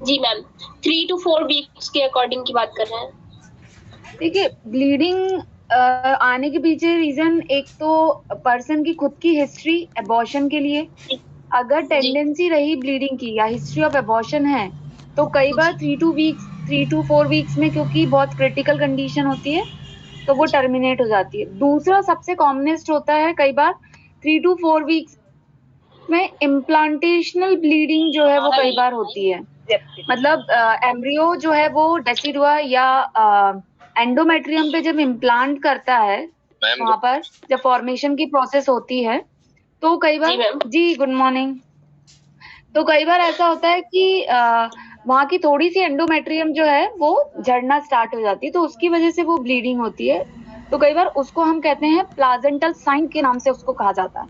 Ji ma'am, 3 to 4 weeks के according की बात कर रहे हैं। देखिए, ब्लीडिंग आने के पीछे रीजन एक तो पर्सन की खुद की हिस्ट्री एबॉर्शन के लिए, जी, अगर जी, टेंडेंसी रही ब्लीडिंग की या हिस्ट्री ऑफ एबॉर्शन है, तो कई बार जी, 3 to 4 वीक्स में, क्योंकि बहुत क्रिटिकल कंडीशन होती है, तो वो जी, टर्मिनेट हो जाती है। दूसरा सबसे कॉमनेस्ट होता है कई बार 3 to 4 वीक्स में इम्प्लांटेशनल ब्लीडिंग जो है वो कई बार होती है। मतलब एम्ब्रियो जो है वो डेसिडुआ या एंडोमेट्रियम पे जब इम्प्लांट करता है, वहां पर जब फॉर्मेशन की प्रोसेस होती है, तो कई जी बार, मैम, जी गुड मॉर्निंग, तो कई बार ऐसा होता है कि वहां की थोड़ी सी एंडोमेट्रियम जो है वो झड़ना स्टार्ट हो जाती है, तो उसकी वजह से वो ब्लीडिंग होती है। तो कई बार उसको हम कहते हैं प्लाजेंटल साइन के नाम से उसको कहा जाता है,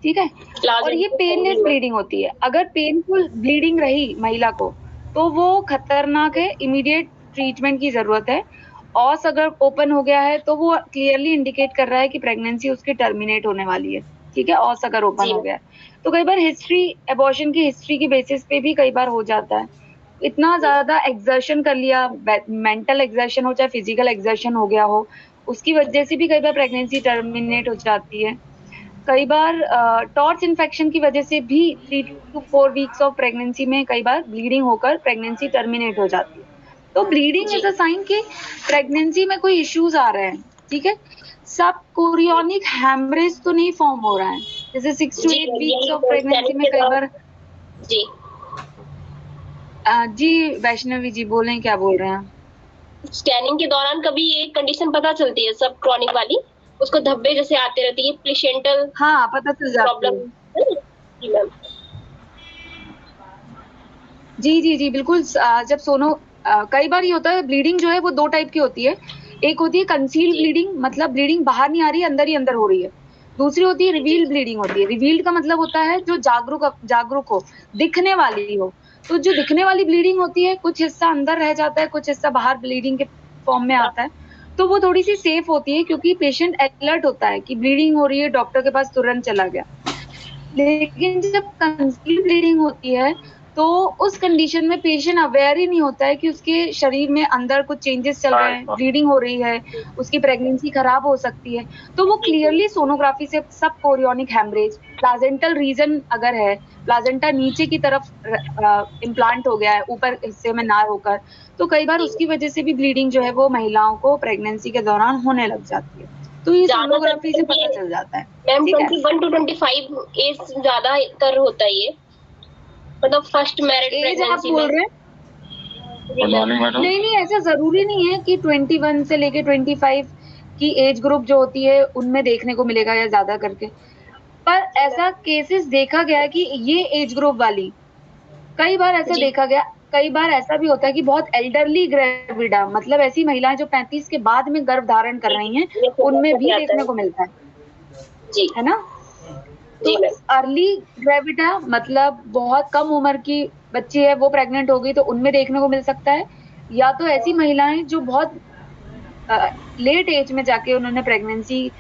ठीक है। और ये प्लाज़ेंटा पेनलेस जी मैम, ब्लीडिंग होती है। अगर पेनफुल ब्लीडिंग रही महिला को, तो वो खतरनाक है, इमीडिएट ट्रीटमेंट की जरूरत है। ऑस अगर ओपन हो गया है, तो वो क्लियरली इंडिकेट कर रहा है कि प्रेगनेंसी उसकी टर्मिनेट होने वाली है, ठीक है, ऑस अगर ओपन जी हो मैम, गया है। तो कई बार हिस्ट्री, एबॉर्शन की हिस्ट्री की बेसिस पे भी कई बार हो जाता है। इतना ज्यादा एक्सर्शन कर लिया, मेंटल एक्सर्शन हो चाहे फिजिकल एक्सर्शन हो गया हो, उसकी वजह से भी कई बार प्रेगनेंसी टर्मिनेट हो जाती है। कई बार टॉर्च इन्फेक्शन की वजह से भी 3 to 4 वीक्स ऑफ प्रेगनेंसी में कई बार ब्लीडिंग होकर प्रेगनेंसी टर्मिनेट हो जाती है। तो ब्लीडिंग इज जी, अ साइन कि प्रेगनेंसी में कोई इश्यूज आ रहे हैं, ठीक है। सब कोरियोनिक हैमरेज तो नहीं फॉर्म हो रहा है, जैसे 6 to 8 मैम, वीक्स यही ऑफ तो प्रेगनेंसी स्कैनिंग में के कई दौरान बार। जी, जी वैष्णवी जी बोलें, क्या बोल रहे हैं? स्कैनिंग के दौरान कभी ये कंडीशन पता चलती है सब क्रॉनिक वाली, उसको धब्बे जैसे आते रहते हैं, प्लेसेंटल हाँ, पता चल जाती प्रॉब्लम है। है ना? जी मैम, जी जी जी बिल्कुल। जब सोनो कई बार ये होता है, ब्लीडिंग जो है वो दो टाइप की होती है। एक होती है कंसील्ड जी, ब्लीडिंग, मतलब ब्लीडिंग बाहर नहीं आ रही है, अंदर ही अंदर हो रही है। दूसरी होती है जी, जी, रिवील्ड ब्लीडिंग होती है। रिवील्ड का मतलब होता है जो जागरूक जागरूक हो, दिखने वाली हो। तो जो दिखने वाली ब्लीडिंग होती है, कुछ हिस्सा अंदर रह जाता है, कुछ हिस्सा बाहर ब्लीडिंग के फॉर्म में आता है। तो वो थोड़ी सी सेफ होती है, क्योंकि पेशेंट अलर्ट होता है कि ब्लीडिंग हो रही है, डॉक्टर के पास तुरंत चला गया। लेकिन जब कंसील्ड ब्लीडिंग होती है, तो उस कंडीशन में पेशेंट अवेयर ही नहीं होता है कि उसके शरीर में अंदर कुछ चेंजेस चल रहे हैं, ब्लीडिंग हो रही है, उसकी प्रेगनेंसी खराब हो सकती है। तो वो जी, जी, क्लियरली सोनोग्राफी से सब कोरियोनिक हेमरेज, प्लाजेंटल रीजन अगर है, प्लाजेंटा नीचे की तरफ इम्प्लांट हो गया है, ऊपर हिस्से में ना होकर, तो कई बार जी उसकी वजह से भी ब्लीडिंग जो है वो महिलाओं को प्रेगनेंसी के दौरान होने लग जाती है। तो ये ज़्यादातर सोनोग्राफी से पता चल जाता है, मैम ठीक है। 21 to 25 एज ज़्यादातर होता है ये, मतलब फर्स्ट मैरिड एज आप प्रेगनेंसी में। बोल रहे हैं? जी मैम, नहीं नहीं, ऐसा जरूरी नहीं है कि 21 से लेके 25 की एज ग्रुप जो होती है उनमें देखने को मिलेगा या ज्यादा करके। पर जी मैम, ऐसा केसेस देखा गया कि ये एज ग्रुप वाली, कई बार ऐसा जी, देखा गया। कई बार ऐसा भी होता है कि बहुत एल्डरली ग्रेविडा, मतलब ऐसी महिलाएं जो 35 के बाद में गर्भ धारण कर जी, रही हैं, ये उनमें फोकस भी रहता देखने है। को मिलता जी, है ना। तो जी मैम, अर्ली ग्रेविडा मतलब बहुत कम उम्र की बच्ची है, वो प्रेग्नेंट हो गई, तो उनमें देखने को मिल सकता है। या तो ऐसी महिलाएं जो बहुत लेट एज में जाके उन्होंने प्रेगनेंसी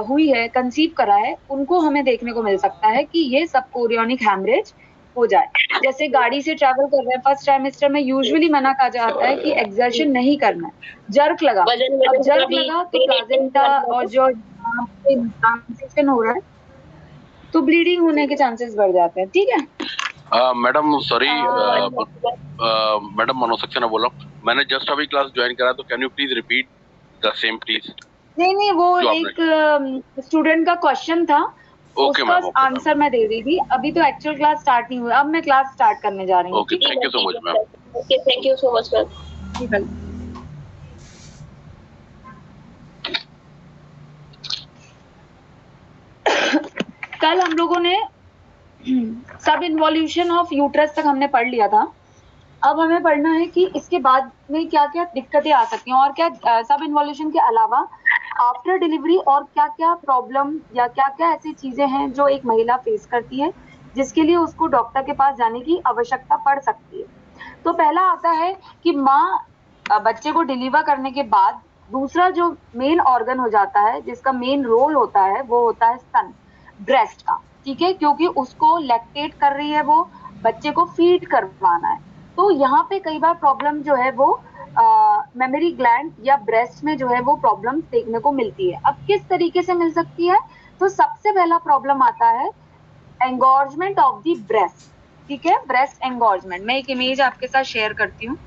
हुई है, कंसीव करा है, उनको हमें देखने को मिल सकता है कि ये सब कोरियोनिक हैमरेज हो जाए। जैसे गाड़ी से ट्रैवल कर रहे हैं, फर्स्ट ट्राइमेस्टर में यूजुअली मना कहा जाता है कि जी, एक्सर्शन नहीं करना है। जर्क लगा, वज़न अब वज़न का जर्क भी लगा तो पेन प्लाजेंटा और जो ट्रांजिशन हो रहा है, तो ब्लीडिंग होने के चांसेस बढ़ जाते हैं, ठीक है। मैडम सॉरी, अ, मैडम मनोज सक्सेना बोल रहा हूँ। मैंने जस्ट अभी क्लास ज्वाइन करा, तो can you please repeat the same please नहीं नहीं, वो जो आपने। एक स्टूडेंट का क्वेश्चन था, ओके उसका मैम, ओके मैम, आंसर मैं दे रही थी। अभी तो एक्चुअल क्लास स्टार्ट नहीं हुआ, अब मैं क्लास स्टार्ट करने जा रही हूँ, ओके, ठीक है। Thank you so much ma'am. Okay, thank you so much ma'am. जी वेलकम। कल हम लोगों ने सब इन्वॉल्यूशन ऑफ यूट्रस तक हमने पढ़ लिया था। अब हमें पढ़ना है कि इसके बाद में क्या क्या दिक्कतें आ सकती हैं, और क्या सब इन्वॉल्यूशन के अलावा आफ्टर डिलीवरी और क्या क्या प्रॉब्लम या क्या क्या ऐसी चीजें हैं जो एक महिला फेस करती है, जिसके लिए उसको डॉक्टर के पास जाने की आवश्यकता पड़ सकती है। तो पहला आता है कि माँ बच्चे को डिलीवर करने के बाद दूसरा जो मेन ऑर्गन हो जाता है, जिसका मेन रोल होता है, वो होता है स्तन, ब्रेस्ट का, ठीक है, क्योंकि उसको लैक्टेट कर रही है, वो बच्चे को फीड करवाना है। तो यहाँ पे कई बार प्रॉब्लम जो है वो मेमोरी ग्लैंड या ब्रेस्ट में जो है वो प्रॉब्लम देखने को मिलती है। अब किस तरीके से मिल सकती है? तो सबसे पहला प्रॉब्लम आता है एंगॉर्जमेंट ऑफ द ब्रेस्ट। ठीक है, ब्रेस्ट एंगॉर्जमेंट। मैं एक इमेज आपके साथ शेयर करती हूँ।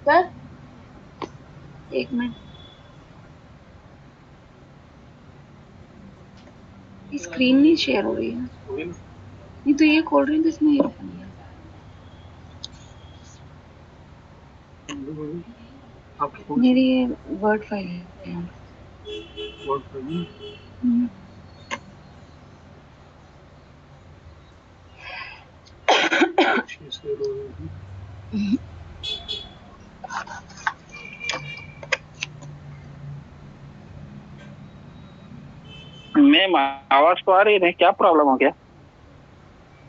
सर एक मिनट, स्क्रीन नहीं शेयर हो रही है। नहीं तो ये खोल रही हूँ तो इसमें ये open है। मेरी ये वर्ड फाइल है। हम्म। मैम आवाज तो आ रही है, क्या प्रॉब्लम हो गया?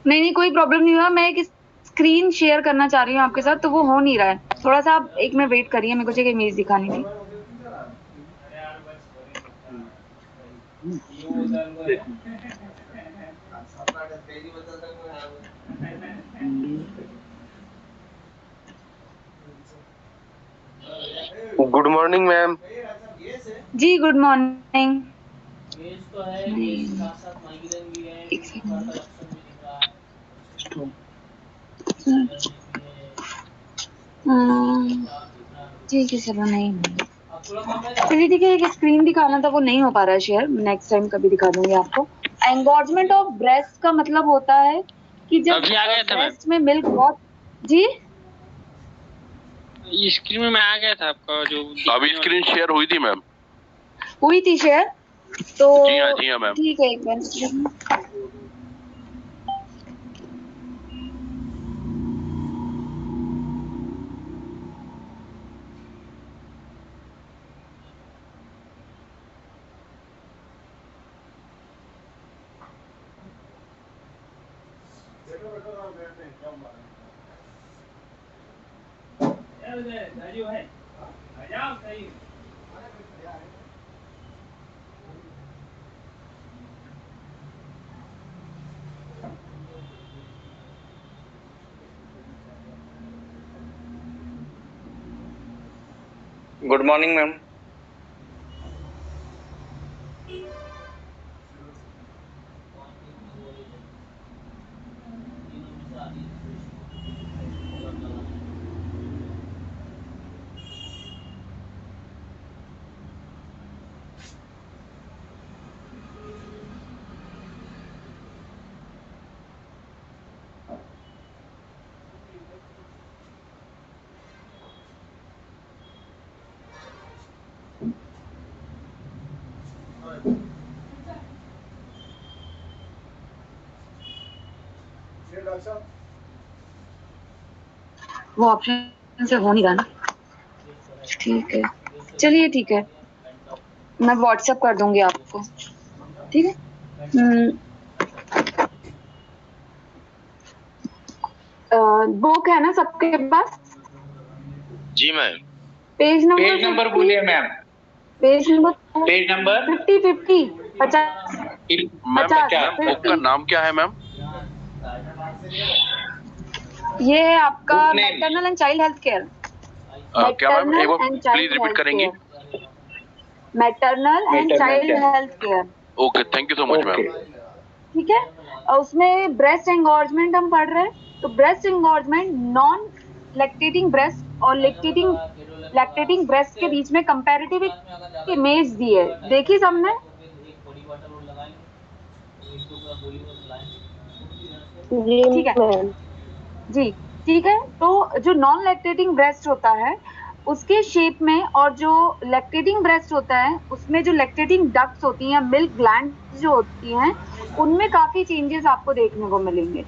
नहीं कोई प्रॉब्लम नहीं हुआ। मैं एक स्क्रीन शेयर करना चाह रही हूँ आपके साथ, तो वो हो नहीं रहा है। थोड़ा सा आप एक मिनट वेट करिए, मेरे को एक इमेज दिखानी थी। Good morning ma'am. जी गुड मॉर्निंग। एक सेकंड। ठीक है चलो, नहीं चलिए ठीक है। एक स्क्रीन दिखाना था, वो नहीं हो पा रहा है शेयर। नेक्स्ट टाइम कभी दिखा दूंगी आपको। एंगॉर्जमेंट ऑफ ब्रेस्ट का मतलब होता है कि जब ब्रेस्ट में मिल्क बहुत। जी स्क्रीन में मैं आ गया था आपका जो अभी स्क्रीन शेयर हुई थी मैम। हुई थी शेयर तो? जी हाँ मैम। ठीक है, एक मिनट। Good morning ma'am. वो ऑप्शन से हो नहीं रहा ना। ठीक है चलिए, ठीक है मैं व्हाट्सएप कर दूंगी आपको। ठीक है। बुक है ना सबके पास? जी मैम। पेज नंबर बोलिए मैम। पेज नंबर 50 बुक का नाम क्या है मैम? ये है आपका maternal and child health care. क्या मैम, एक बार प्लीज रिपीट करेंगी? Maternal and child health care. Okay, thank you so much ma'am. ठीक है, और उसमें ब्रेस्ट एंगॉर्जमेंट हम पढ़ रहे हैं। तो ब्रेस्ट एंगॉर्जमेंट नॉन लैक्टेटिंग ब्रेस्ट और लैक्टेटिंग ब्रेस्ट के बीच में कंपैरेटिव इमेज दी है, देखी सबने? ठीक है जी, ठीक है। तो जो नॉन लैक्टेटिंग ब्रेस्ट होता है उसके शेप में, और जो लैक्टेटिंग ब्रेस्ट होता है उसमें जो लैक्टेटिंग डक्ट्स होती हैं, मिल्क ग्लैंड जो होती हैं, उनमें काफी चेंजेस आपको देखने को मिलेंगे।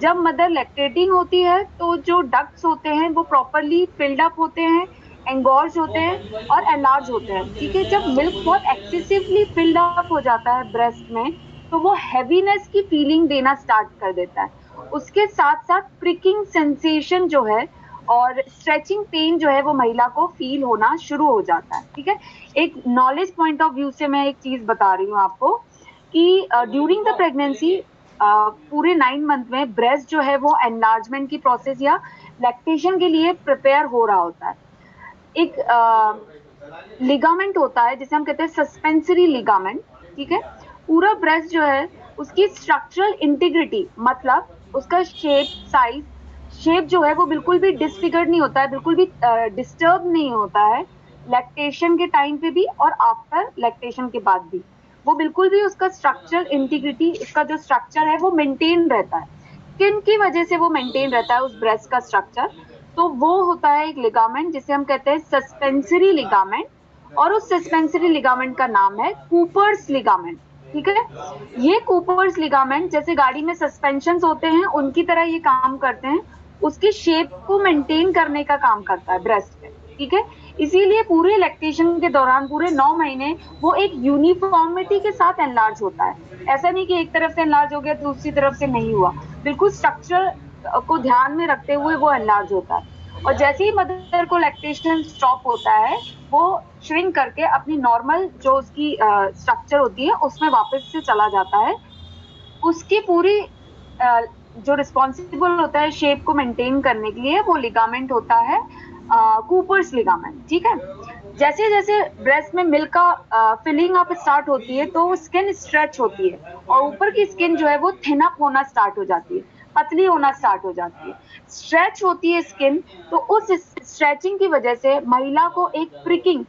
जब मदर लैक्टेटिंग होती है तो जो डक्ट्स होते हैं वो प्रॉपरली फिल्ड अप होते हैं, एंगोर्ज होते हैं और एनलार्ज होते हैं, ठीक है। जब मिल्क बहुत एक्सेसिवली फिल्ड अप हो जाता है ब्रेस्ट में तो वो हैवीनेस की फीलिंग देना स्टार्ट कर देता है। उसके साथ साथ प्रिकिंग सेंसेशन जो है और स्ट्रेचिंग पेन जो है वो महिला को फील होना शुरू हो जाता है, ठीक है। एक नॉलेज पॉइंट ऑफ व्यू से मैं एक चीज बता रही हूँ आपको कि ड्यूरिंग द प्रेगनेंसी पूरे 9 मंथ में ब्रेस्ट जो है वो एनलार्जमेंट की प्रोसेस या लैक्टेशन के लिए प्रिपेयर हो रहा होता है। एक लिगामेंट होता है जिसे हम कहते हैं सस्पेंसरी लिगामेंट, ठीक है। पूरा ब्रेस्ट जो है उसकी स्ट्रक्चरल इंटीग्रिटी, मतलब उसका शेप, साइज, शेप जो है वो बिल्कुल भी डिसफिगर्ड नहीं होता है, बिल्कुल भी डिस्टर्ब नहीं होता है लैक्टेशन के टाइम पे भी और आफ्टर लैक्टेशन के बाद भी। वो बिल्कुल भी उसका स्ट्रक्चरल इंटीग्रिटी, उसका जो स्ट्रक्चर है वो मेंटेन रहता है। किन की वजह से वो मेंटेन रहता है उस ब्रेस्ट का स्ट्रक्चर? तो वो होता है एक लिगामेंट जिसे हम कहते हैं सस्पेंसरी लिगामेंट, और उस सस्पेंसरी लिगामेंट का नाम है कूपर्स लिगामेंट, ठीक है। ये कूपर्स लिगामेंट जैसे गाड़ी में सस्पेंशंस होते हैं उनकी तरह ये काम करते हैं, उसकी शेप को मेंटेन करने का काम करता है ब्रेस्ट पे, ठीक है। इसीलिए पूरे लैक्टेशन के दौरान पूरे 9 महीने वो एक यूनिफॉर्मिटी के साथ एनलार्ज होता है। ऐसा नहीं कि एक तरफ से एनलार्ज हो गया दूसरी तरफ से नहीं हुआ, बिल्कुल स्ट्रक्चर को ध्यान में रखते हुए वो एनलार्ज होता है। और जैसे ही मदर को लैक्टेशन स्टॉप होता है वो श्रिंक करके अपनी नॉर्मल जो उसकी स्ट्रक्चर होती है उसमें वापस से चला जाता है। उसकी पूरी जो रिस्पॉन्सिबल होता है शेप को मेंटेन करने के लिए वो लिगामेंट होता है कूपर्स लिगामेंट, ठीक है। जैसे जैसे ब्रेस्ट में मिल्क का फिलिंग अप स्टार्ट होती है तो स्किन स्ट्रेच होती है और ऊपर की स्किन जो है वो थिन अप होना स्टार्ट हो जाती है, पतली होना स्टार्ट हो जाती है, स्ट्रेच होती है स्किन। तो उस स्ट्रेचिंग की वजह से महिला को एक प्रिकिंग,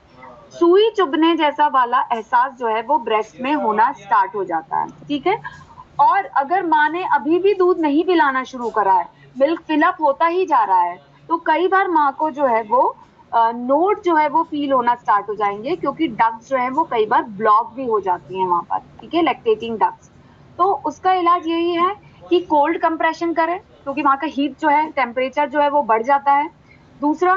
सुई चुभने जैसा वाला एहसास जो है वो ब्रेस्ट में होना स्टार्ट हो जाता है, ठीक है। और अगर माँ ने अभी भी दूध नहीं पिलाना शुरू करा है, मिल्क फिलअप होता ही जा रहा है, तो कई बार माँ को जो है वो नोट जो है वो फील होना स्टार्ट हो जाएंगे, क्योंकि डक्ट्स जो है वो कई बार ब्लॉक भी हो जाती हैं वहां पर, ठीक है, लैक्टेटिंग डक्ट्स। तो उसका इलाज यही है कि कोल्ड कंप्रेशन करें, क्योंकि वहां का हीट जो है, टेम्परेचर जो है वो बढ़ जाता है। दूसरा,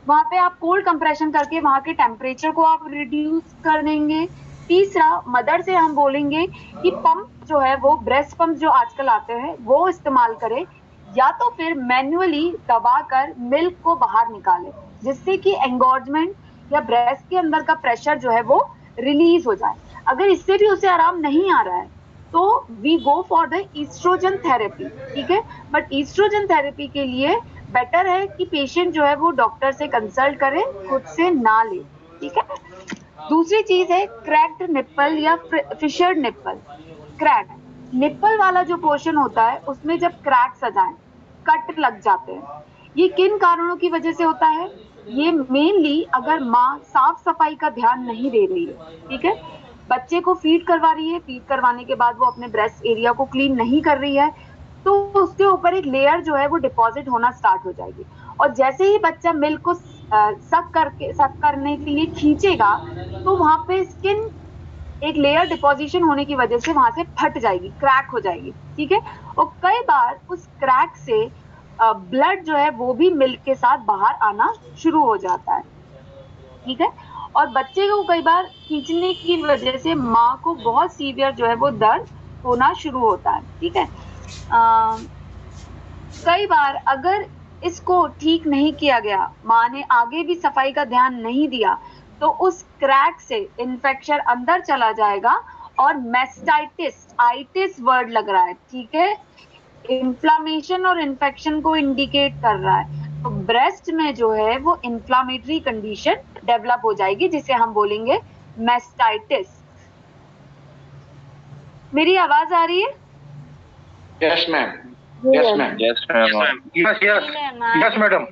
वहां पे आप कोल्ड कंप्रेशन करके वहां के टेम्परेचर को आप रिड्यूस कर देंगे। तीसरा, मदर से हम बोलेंगे कि पंप जो है वो ब्रेस्ट पंप जो आजकल आते हैं वो इस्तेमाल करें, या तो फिर मैन्युअली दबाकर मिल्क को बाहर निकाले, जिससे कि एंगोर्जमेंट या ब्रेस्ट के अंदर का प्रेशर जो है वो रिलीज हो जाए। अगर इससे भी उसे आराम नहीं आ रहा है तो we go for the oestrogen therapy, ठीक है। बट ईस्ट्रोजन थेरेपी के लिए बेटर है कि पेशेंट जो है वो डॉक्टर से कंसल्ट करे, खुद से ना ले, ठीक है। दूसरी चीज है क्रैक्ड निप्पल या फिशर्ड निप्पल। क्रैक निप्पल वाला जो पोर्शन होता है उसमें जब क्रैक्स आ जाएं, कट लग जाते हैं, ये किन कारणों की वजह से होता है? ये मेनली अगर माँ साफ सफाई का ध्यान नहीं दे रही है, ठीक है, बच्चे को फीड करवा रही है, फीड करवाने के बाद वो अपने ब्रेस्ट एरिया को क्लीन नहीं कर रही है, तो उसके ऊपर एक लेयर जो है वो डिपॉजिट होना स्टार्ट हो जाएगी। और जैसे ही बच्चा मिल्क को सक करने के लिए खींचेगा तो वहां पे स्किन एक लेयर डिपोजिशन होने की वजह से वहां से फट जाएगी, क्रैक हो जाएगी, ठीक है। और कई बार उस क्रैक से ब्लड जो है वो भी मिल्क के साथ बाहर आना शुरू हो जाता है, ठीक है। और बच्चे को कई बार खींचने की वजह से माँ को बहुत सीवियर जो है वो दर्द होना शुरू होता है, ठीक है। कई बार अगर इसको ठीक नहीं किया गया, माँ ने आगे भी सफाई का ध्यान नहीं दिया, तो उस क्रैक से इन्फेक्शन अंदर चला जाएगा और मैस्टाइटिस, आइटिस वर्ड लग रहा है, ठीक है, इन्फ्लामेशन और इन्फेक्शन को इंडिकेट कर रहा है। तो ब्रेस्ट में जो है वो इन्फ्लामेटरी कंडीशन डेवलप हो जाएगी, जिसे हम बोलेंगे मैस्टाइटिस। मेरी आवाज आ रही है? Yes ma'am, yes ma'am, yes ma'am, yes yes yes madam,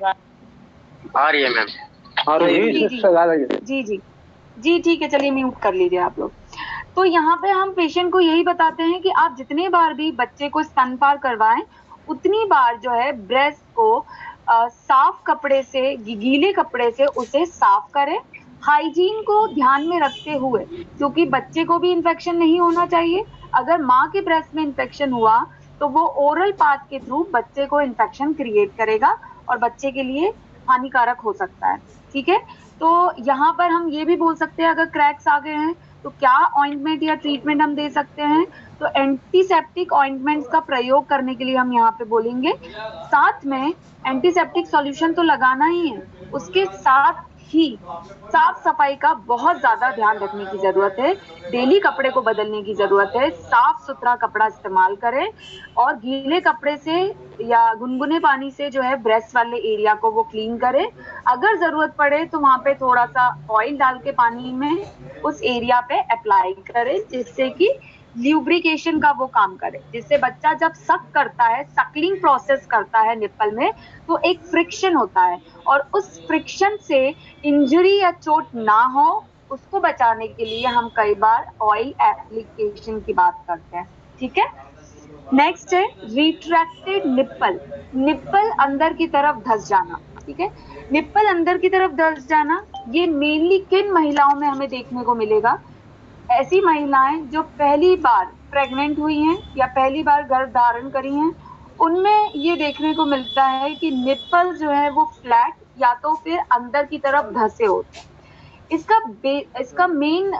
आ रही है मैम, आ रही है, जी जी जी, ठीक है, चलिए म्यूट कर लीजिए आप लोग। तो यहाँ पे हम पेशेंट को यही बताते हैं कि आप जितने बार भी बच्चे को स्तनपान करवाएं, उतनी बार जो है ब्रेस्ट को साफ कपड़े से, गीले कपड़े से उसे साफ करें, हाइजीन को ध्यान में रखते हुए, क्योंकि बच्चे को भी इन्फेक्शन नहीं होना चाहिए। अगर माँ के ब्रेस्ट में इन्फेक्शन हुआ तो वो ओरल पाथ के थ्रू बच्चे को इन्फेक्शन क्रिएट करेगा और बच्चे के लिए हानिकारक हो सकता है। ठीक है, तो यहाँ पर हम ये भी बोल सकते हैं अगर क्रैक्स आ गए हैं तो क्या ऑइंटमेंट या ट्रीटमेंट हम दे सकते हैं, तो एंटीसेप्टिक ऑइंटमेंट्स का प्रयोग करने के लिए हम यहाँ पे बोलेंगे। साथ में एंटीसेप्टिक सॉल्यूशन तो लगाना ही है, उसके साथ ही साफ सफाई का बहुत ज्यादा ध्यान रखने की जरूरत है। डेली कपड़े को बदलने की जरूरत है, साफ सुथरा कपड़ा इस्तेमाल करें और गीले कपड़े से या गुनगुने पानी से जो है ब्रेस्ट वाले एरिया को वो क्लीन करें। अगर जरूरत पड़े तो वहां पे थोड़ा सा ऑयल डाल के पानी में उस एरिया पे अप्लाई करें, जिससे कि ल्यूब्रिकेशन का वो काम करे, जिससे बच्चा जब सक करता है, सकलिंग प्रोसेस करता है निप्पल में, तो एक फ्रिक्शन होता है और उस फ्रिक्शन से इंजरी या चोट ना हो, उसको बचाने के लिए हम कई बार ऑयल एप्लीकेशन की बात करते हैं। ठीक है, नेक्स्ट है रिट्रैक्टेड निप्पल। निप्पल अंदर की तरफ धंस जाना। ठीक है, निप्पल अंदर की तरफ धंस जाना ये मेनली किन महिलाओं में हमें देखने को मिलेगा? ऐसी महिलाएं जो पहली बार प्रेग्नेंट हुई हैं या पहली बार गर्भ धारण करी हैं, उनमें ये देखने को मिलता है कि निप्पल जो है वो फ्लैट या तो फिर अंदर की तरफ धंसे होते हैं। इसका मेन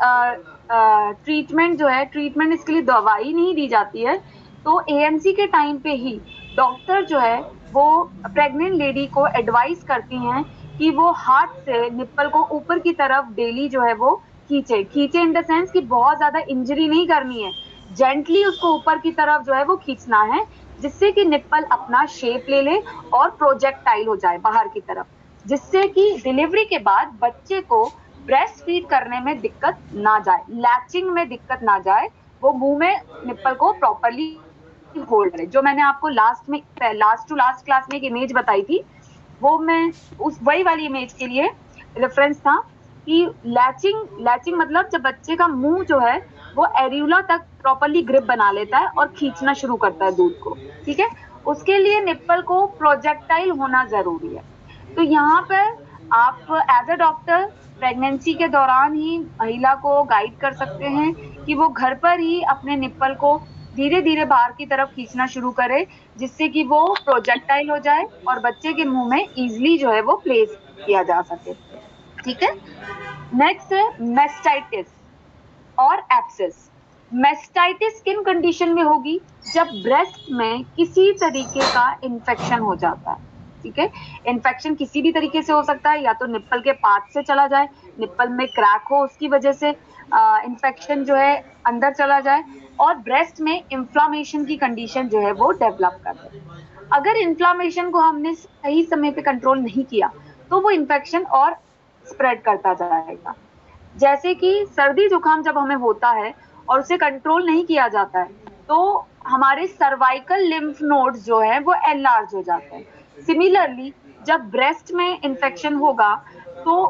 ट्रीटमेंट जो है, ट्रीटमेंट इसके लिए दवाई नहीं दी जाती है, तो एएनसी के टाइम पे ही डॉक्टर जो है वो प्रेग्नेंट लेडी को एडवाइस करती हैं कि वो हाथ से निप्पल को ऊपर की तरफ डेली जो है वो खींचे इन द सेंस कि बहुत ज्यादा इंजरी नहीं करनी है, जेंटली उसको ऊपर की तरफ जो है वो खींचना है, जिससे कि निप्पल अपना शेप ले ले और प्रोजेक्टाइल हो जाए बाहर की तरफ, जिससे कि डिलीवरी के बाद बच्चे को ब्रेस्ट फीड करने में दिक्कत ना जाए, लैचिंग में दिक्कत ना जाए, वो मुंह में निप्पल को प्रॉपरली होल्ड करे। जो मैंने आपको लास्ट टू लास्ट क्लास में एक इमेज बताई थी, वो मैं उस वही वाली इमेज के लिए रेफरेंस था कि लैचिंग मतलब जब बच्चे का मुंह जो है वो एरियोला तक प्रॉपरली ग्रिप बना लेता है और खींचना शुरू करता है दूध को। ठीक है, उसके लिए निप्पल को प्रोजेक्टाइल होना जरूरी है। तो यहाँ पर आप एज अ डॉक्टर प्रेगनेंसी के दौरान ही महिला को गाइड कर सकते हैं कि वो घर पर ही अपने निप्पल को धीरे धीरे बाहर की तरफ खींचना शुरू करे, जिससे कि वो प्रोजेक्टाइल हो जाए और बच्चे के मुंह में इजीली जो है वो प्लेस किया जा सके। ठीक है, नेक्स्ट है मेस्टाइटिस और एब्सेस। मेस्टाइटिस किन कंडीशन में होगी? जब ब्रेस्ट में किसी तरीके का इन्फेक्शन हो जाता है। ठीक है, इन्फेक्शन किसी भी तरीके से हो सकता है, या तो निप्पल के पाथ से चला जाए, निप्पल में क्रैक हो उसकी वजह से इन्फेक्शन जो है अंदर चला जाए, और ब्रेस्ट में इन्फ्लामेशन की कंडीशन जो है वो डेवलप कर दे। अगर इन्फ्लामेशन को हमने सही समय पे कंट्रोल नहीं किया तो वो इन्फेक्शन और स्प्रेड करता जाएगा। जैसे कि सर्दी जुकाम जब हमें होता है और उसे कंट्रोल नहीं किया जाता है तो हमारे सर्वाइकल लिम्फ नोड्स जो है वो एनलार्ज हो जाते हैं। सिमिलरली जब ब्रेस्ट में इन्फेक्शन होगा तो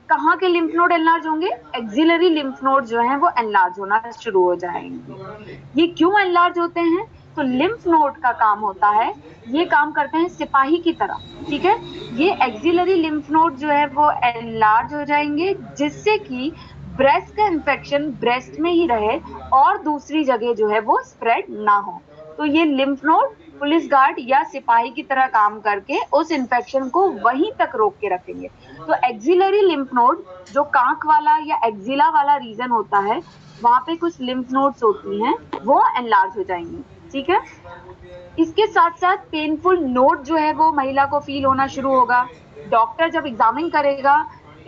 कहाँ के लिम्फ नोड एनलार्ज होंगे? एक्सिलरी लिम्फ नोड जो हैं वो एनलार्ज होना शुरू हो जाएंगे। ये क्यों एनलार्ज होते हैं? तो लिम्फ नोड का काम होता है, ये काम करते हैं सिपाही की तरह। ठीक है, ये एक्सिलरी लिम्फ नोड जो है वो एनलार्ज हो जाएंगे, जिससे कि ब्रेस्ट का इन्फेक्शन ब्रेस्ट में ही रहे और दूसरी जगह जो है वो स्प्रेड ना हो। तो ये लिम्फ नोड पुलिस गार्ड या सिपाही की तरह काम करके उस इन्फेक्शन को वहीं तक रोक के रखेंगे। तो एक्सिलरी लिम्फ नोड जो कांख वाला या एक्सिला वाला रीजन होता है, वहां पे कुछ लिम्फ नोड्स होती हैं वो एनलार्ज हो जाएंगी। ठीक है, इसके साथ साथ पेनफुल नोड जो है वो महिला को फील होना शुरू होगा। डॉक्टर जब एग्जामिन करेगा,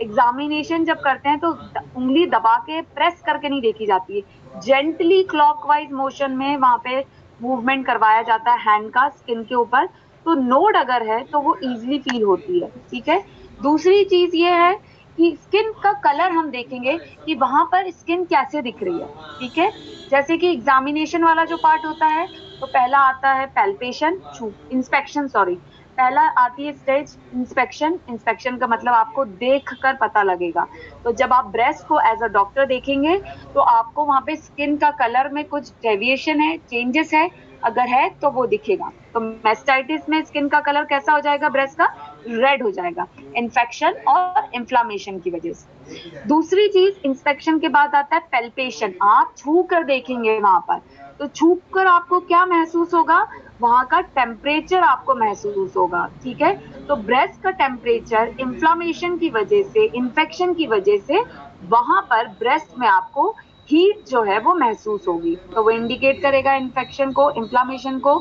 एग्जामिनेशन जब करते हैं तो उंगली दबा के प्रेस करके नहीं देखी जाती है, जेंटली क्लॉकवाइज मोशन में वहां पे मूवमेंट करवाया जाता है हैंड का स्किन के ऊपर। तो नोड अगर है तो वो इजीली फील होती है। ठीक है, दूसरी चीज ये है कि स्किन का कलर हम देखेंगे कि वहां पर स्किन कैसे दिख रही है। ठीक है, जैसे कि एग्जामिनेशन वाला जो पार्ट होता है तो पहला आता है पैल्पेशन, इंस्पेक्शन, पहला आती है स्टेज इंस्पेक्शन। इंस्पेक्शन का मतलब आपको देखकर पता लगेगा। तो जब आप ब्रेस्ट को एज अ डॉक्टर देखेंगे तो आपको वहां पे स्किन का कलर में कुछ डेविएशन है, चेंजेस है, अगर है तो वो दिखेगा। तो मैस्टाइटिस में स्किन का कलर कैसा हो जाएगा, ब्रेस्ट का रेड हो जाएगा, इन्फेक्शन और इन्फ्लामेशन की वजह से। दूसरी चीज इंस्पेक्शन के बाद आता है पैल्पेशन। आप छू कर देखेंगे वहां पर, तो छू कर आपको क्या महसूस होगा, वहां का टेम्परेचर आपको महसूस होगा, ठीक है। तो ब्रेस्ट का टेम्परेचर इन्फ्लामेशन की वजह से, इन्फेक्शन की वजह से वहां पर ब्रेस्ट में आपको हीट जो है वो महसूस होगी, तो वो इंडिकेट करेगा इन्फेक्शन को, इन्फ्लामेशन को।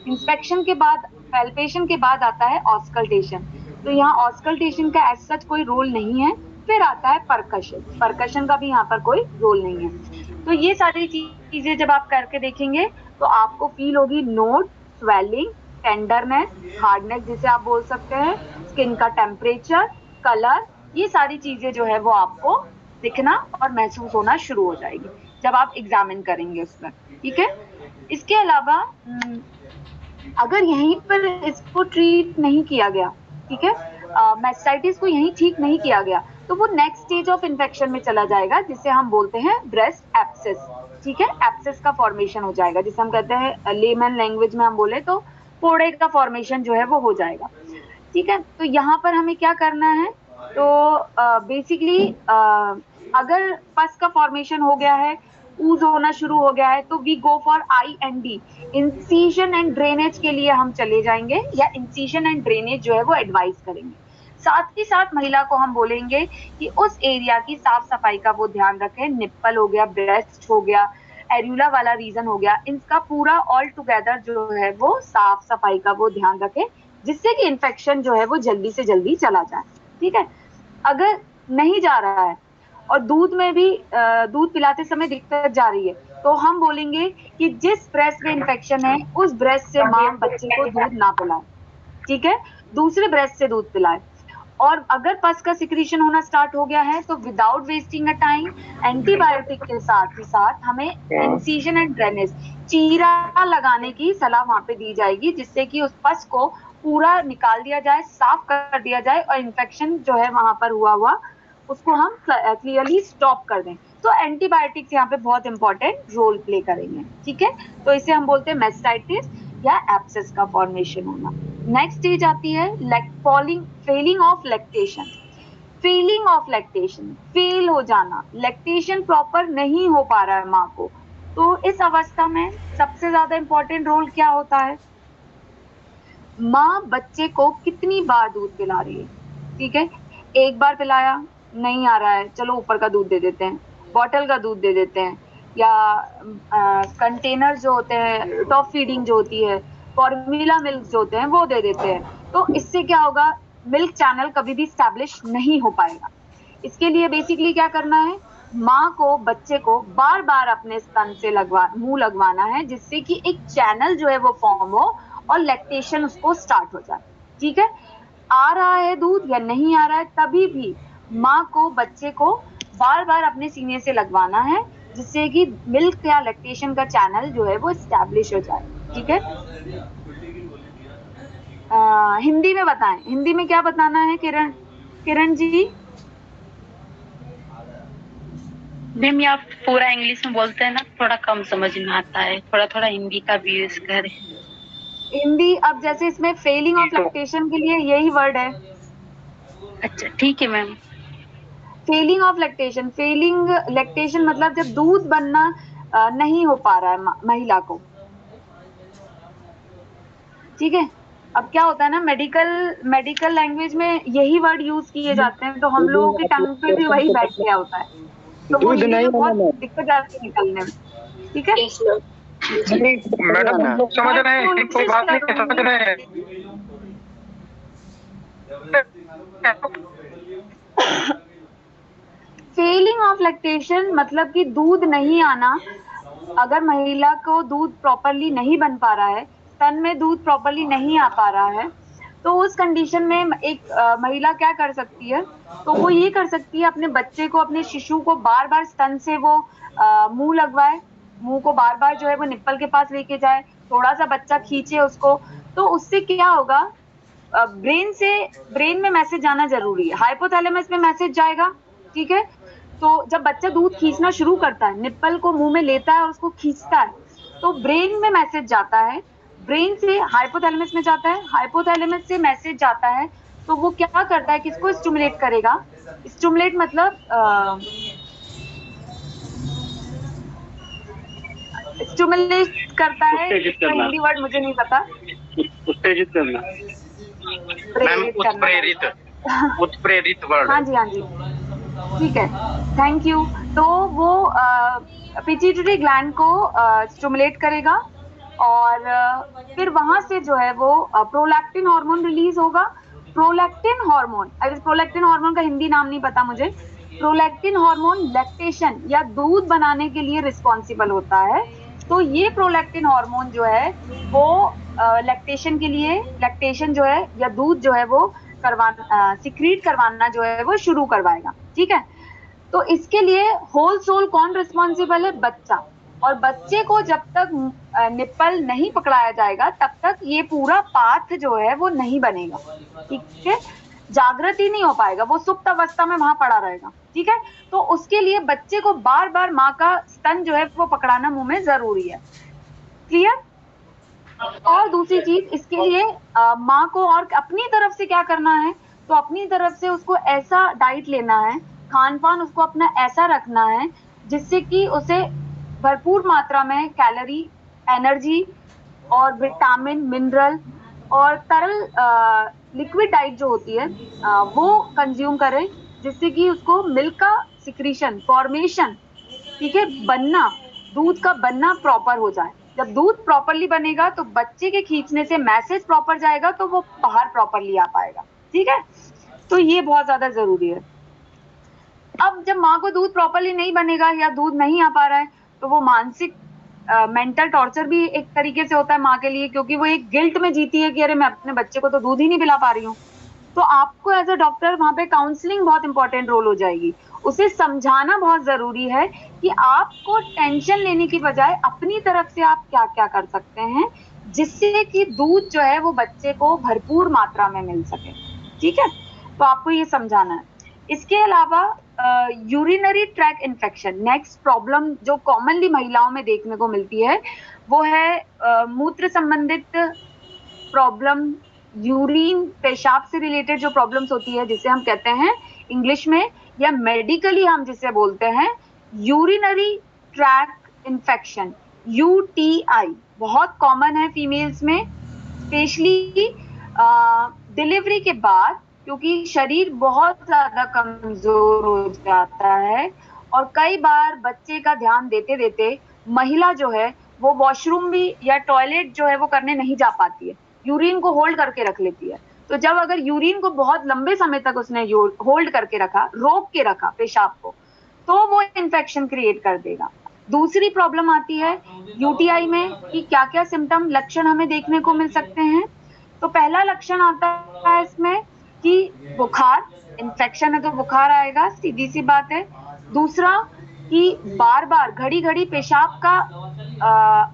इंस्पेक्शन के बाद, पैल्पेशन के बाद आता है ऑस्कल्टेशन। तो यहाँ ऑस्कल्टेशन का एज सच कोई रोल नहीं है। फिर आता है परकशन, परकशन का भी यहाँ पर कोई रोल नहीं है। तो ये सारी चीजें जब आप करके देखेंगे तो आपको फील होगी नोट, स्वेलिंग, टेंडरनेस, हार्डनेस जिसे आप बोल सकते हैं, स्किन का टेम्परेचर, कलर, ये सारी चीजें जो है वो आपको दिखना और महसूस होना शुरू हो जाएगी जब आप एग्जामिन करेंगे उसमें, ठीक है। इसके अलावा अगर यहीं पर इसको ट्रीट नहीं किया गया, ठीक है, मैस्टाइटिस को यहीं ठीक नहीं किया गया, तो वो नेक्स्ट स्टेज ऑफ इन्फेक्शन में चला जाएगा जिसे हम बोलते हैं ब्रेस्ट एब्सेस, ठीक है। एब्सेस का फॉर्मेशन हो जाएगा, जिसे हम कहते हैं लेमन लैंग्वेज में हम बोले तो फोड़े का फॉर्मेशन जो है वो हो जाएगा, ठीक है। तो यहाँ पर हमें क्या करना है, तो बेसिकली अगर पस का फॉर्मेशन हो गया है, ऊज होना शुरू हो गया है, तो we go for IND, incision and drainage के लिए हम चले जाएंगे, या इंसिजन एंड ड्रेनेज जो है वो एडवाइस करेंगे। साथ ही साथ महिला को हम बोलेंगे कि उस एरिया की साफ सफाई का वो ध्यान रखें। निप्पल हो गया, ब्रेस्ट हो गया, एरियुला वाला रीजन हो गया, इनका पूरा ऑल टुगेदर जो है वो साफ सफाई का वो ध्यान रखें, जिससे कि इन्फेक्शन जो है वो जल्दी से जल्दी चला जाए, ठीक है। अगर नहीं जा रहा है और दूध में भी दूध पिलाते समय दिक्कत जा रही है, तो हम बोलेंगे कि जिस ब्रेस्ट में इन्फेक्शन है उस ब्रेस्ट से मां बच्चे को दूध ना पिलाए, ठीक है, दूसरे ब्रेस्ट से दूध पिलाए। और अगर पस का सिक्रीशन होना स्टार्ट हो गया है तो without wasting a time antibiotic के साथ ही साथ हमें इंसिजन एंड ड्रेनेज, चीरा लगाने की सलाह वहां पे दी जाएगी, जिससे कि उस पस को पूरा निकाल दिया जाए, साफ कर दिया जाए और इन्फेक्शन जो है वहां पर हुआ उसको हम क्लियरली स्टॉप कर दें। तो एंटीबायोटिक्स यहाँ पे बहुत इंपॉर्टेंट रोल प्ले करेंगे, ठीक है। तो इसे हम बोलते हैं मैस्टाइटिस या एब्सेस का फॉर्मेशन होना। नेक्स्ट स्टेज आती है failing of lactation. Failing of lactation, fail हो जाना, लैक्टेशन प्रॉपर नहीं हो पा रहा है माँ को, तो इस अवस्था में सबसे ज्यादा इंपॉर्टेंट रोल क्या होता है, माँ बच्चे को कितनी बार दूध पिला रही है, ठीक है। एक बार पिलाया, नहीं आ रहा है, चलो ऊपर का दूध दे देते हैं, बॉटल का दूध दे देते हैं, या कंटेनर जो होते हैं, टॉप फीडिंग जो होती है, फॉर्मूला मिल्क जो होते हैं वो दे देते हैं। तो इससे क्या होगा, मिल्क चैनल कभी भी स्टैब्लिश नहीं हो पाएगा। इसके लिए बेसिकली क्या करना है, माँ को बच्चे को बार बार अपने स्तन से मुंह लगवाना है, जिससे कि एक चैनल जो है वो फॉर्म हो और लैक्टेशन उसको स्टार्ट हो जाए, ठीक है। आ रहा है दूध या नहीं आ रहा है, तभी भी माँ को बच्चे को बार बार अपने सीने से लगवाना है, जिससे कि मिल्क या लैक्टेशन का चैनल जो है वो एस्टैब्लिश हो जाए, ठीक है। हिंदी में बताएं, हिंदी में क्या बताना है किरण जी? मैम आप पूरा इंग्लिश में बोलते हैं ना, थोड़ा कम समझ में आता है, थोड़ा थोड़ा हिंदी का भी यूज करें। हिंदी, अब जैसे इसमें फेलिंग ऑफ लैक्टेशन के लिए यही वर्ड है। अच्छा ठीक है ma'am. Failing of lactation, failing lactation मतलब जब दूध बनना नहीं हो पा रहा है महिला को, ठीक है। अब क्या होता है ना, मेडिकल लैंग्वेज में यही वर्ड यूज किए जाते हैं, तो हम लोगों के टंग पे भी वही बैठ गया होता है, तो वो बहुत दिक्कत आती है निकलने में, ठीक है। मैडम समझ रहे हैं, कोई बात नहीं, समझ रहे हैं। फेलिंग ऑफ लैक्टेशन मतलब कि दूध नहीं आना। अगर महिला को दूध प्रॉपरली नहीं बन पा रहा है, स्तन में दूध प्रॉपरली नहीं आ पा रहा है, तो उस कंडीशन में एक महिला क्या कर सकती है, तो वो ये कर सकती है अपने बच्चे को, अपने शिशु को बार बार स्तन से वो मुंह लगवाए, मुंह को बार बार जो है वो निप्पल के पास लेके जाए, थोड़ा सा बच्चा खींचे उसको, तो उससे क्या होगा, ब्रेन में मैसेज जाना जरूरी है, हाइपोथैलेमस में मैसेज जाएगा, ठीक है। तो जब बच्चा दूध खींचना शुरू करता है, निप्पल को मुंह में लेता है और उसको खींचता है, तो ब्रेन में मैसेज जाता है, ब्रेन से हाइपोथैलेमस में जाता है, हाइपोथैलेमस से मैसेज जाता है, तो वो क्या करता है, किसको स्टिमुलेट करेगा, स्टिमुलेट मतलब स्टिमुलेट करता है, हिंदी वर्ड मुझे नहीं पता, उत्तेजित करना, मैम उत्प्रेरित वर्ड। हाँ जी, ठीक है, थैंक यू। तो वो पिट्यूटरी ग्लैंड को स्टिमुलेट करेगा और फिर वहां से जो है वो प्रोलैक्टिन हार्मोन रिलीज होगा। प्रोलैक्टिन हार्मोन, अगर प्रोलैक्टिन हार्मोन का हिंदी नाम नहीं पता मुझे, प्रोलैक्टिन हार्मोन लैक्टेशन या दूध बनाने के लिए रिस्पॉन्सिबल होता है। तो ये प्रोलैक्टिन हार्मोन जो है वो लैक्टेशन के लिए, लैक्टेशन जो है या दूध जो है वो सिक्रीट करवाना जो है वो शुरू करवाएगा, ठीक है। तो इसके लिए होल सोल कौन रिस्पॉन्सिबल है, बच्चा। और बच्चे को जब तक निप्पल नहीं पकड़ाया जाएगा तब तक ये पूरा पाथ जो है वो नहीं बनेगा, ठीक है, जागृत ही नहीं हो पाएगा, वो सुप्त अवस्था में वहां पड़ा रहेगा, ठीक है। तो उसके लिए बच्चे को बार बार माँ का स्तन जो है वो पकड़ाना मुंह में जरूरी है, क्लियर। और दूसरी चीज, इसके लिए माँ को और अपनी तरफ से क्या करना है, तो अपनी तरफ से उसको ऐसा डाइट लेना है, खान पान उसको अपना ऐसा रखना है जिससे कि उसे भरपूर मात्रा में कैलोरी, एनर्जी और विटामिन, मिनरल और तरल लिक्विड डाइट जो होती है वो कंज्यूम करें, जिससे कि उसको मिल्क का सिक्रीशन, फॉर्मेशन, ठीक है, बनना, दूध का बनना प्रॉपर हो जाए। जब दूध प्रॉपरली बनेगा तो बच्चे के खींचने से मैसेज प्रॉपर जाएगा तो वो बाहर प्रॉपरली आ पाएगा, ठीक है। तो ये बहुत ज्यादा जरूरी है। अब जब माँ को दूध प्रॉपरली नहीं बनेगा या दूध नहीं आ पा रहा है तो वो मानसिक मेंटल टॉर्चर भी एक तरीके से होता है माँ के लिए, क्योंकि वो एक गिल्ट में जीती है कि अरे मैं अपने बच्चे को तो दूध ही नहीं पिला पा रही हूँ। तो आपको एज अ डॉक्टर वहां पे काउंसलिंग बहुत इंपॉर्टेंट रोल हो जाएगी, उसे समझाना बहुत जरूरी है कि आपको टेंशन लेने की बजाय अपनी तरफ से आप क्या क्या कर सकते हैं जिससे कि दूध जो है वो बच्चे को भरपूर मात्रा में मिल सके, ठीक है। तो आपको ये समझाना है। इसके अलावा urinary track infection, next problem जो कॉमनली महिलाओं में देखने को मिलती है वो है मूत्र संबंधित प्रॉब्लम, यूरिन, पेशाब से रिलेटेड जो प्रॉब्लम्स होती है जिसे हम कहते हैं इंग्लिश में या मेडिकली हम जिसे बोलते हैं यूरिनरी ट्रैक इन्फेक्शन, UTI, बहुत कॉमन है फीमेल्स में, स्पेशली डिलीवरी के बाद, क्योंकि शरीर बहुत ज्यादा कमजोर हो जाता है और कई बार बच्चे का ध्यान देते देते महिला जो है वो वॉशरूम भी या टॉयलेट जो है वो करने नहीं जा पाती है, यूरिन को होल्ड करके रख लेती है। तो जब अगर यूरिन को बहुत लंबे समय तक उसने होल्ड करके रखा, रोक के रखा पेशाब को, तो वो इन्फेक्शन क्रिएट कर देगा। दूसरी प्रॉब्लम आती है UTI में कि क्या क्या सिम्टम, लक्षण हमें देखने को मिल सकते हैं। तो पहला लक्षण आता है इसमें कि बुखार, इन्फेक्शन है तो बुखार आएगा, सीधी सी बात है। दूसरा कि बार बार घड़ी घड़ी पेशाब का